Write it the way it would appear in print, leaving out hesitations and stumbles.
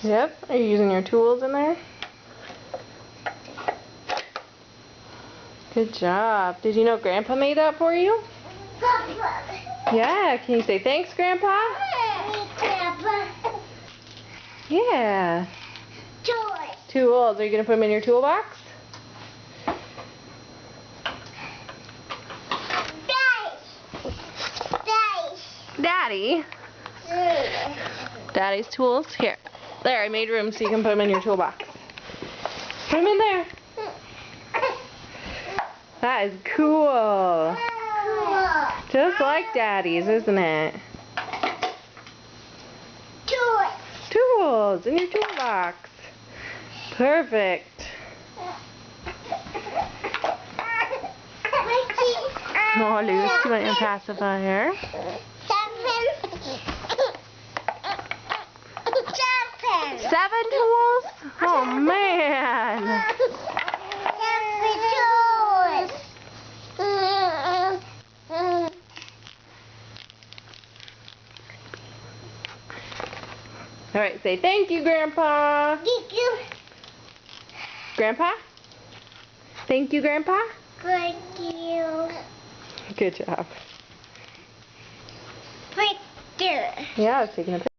Yep. Are you using your tools in there? Good job. Did you know Grandpa made that for you? Yeah. Can you say thanks, Grandpa? Yeah. Tools. Are you going to put them in your toolbox? Daddy? Daddy's tools? Here. There, I made room so you can put them in your toolbox. Put them in there. That is cool. Just like Daddy's, isn't it? Tools in your toolbox. Perfect. Oh, Luce, you want your pacifier? 7 tools? Oh, man. All right, say thank you, Grandpa. Thank you. Grandpa? Thank you, Grandpa? Thank you. Good job. Picture. Yeah, I was taking a picture.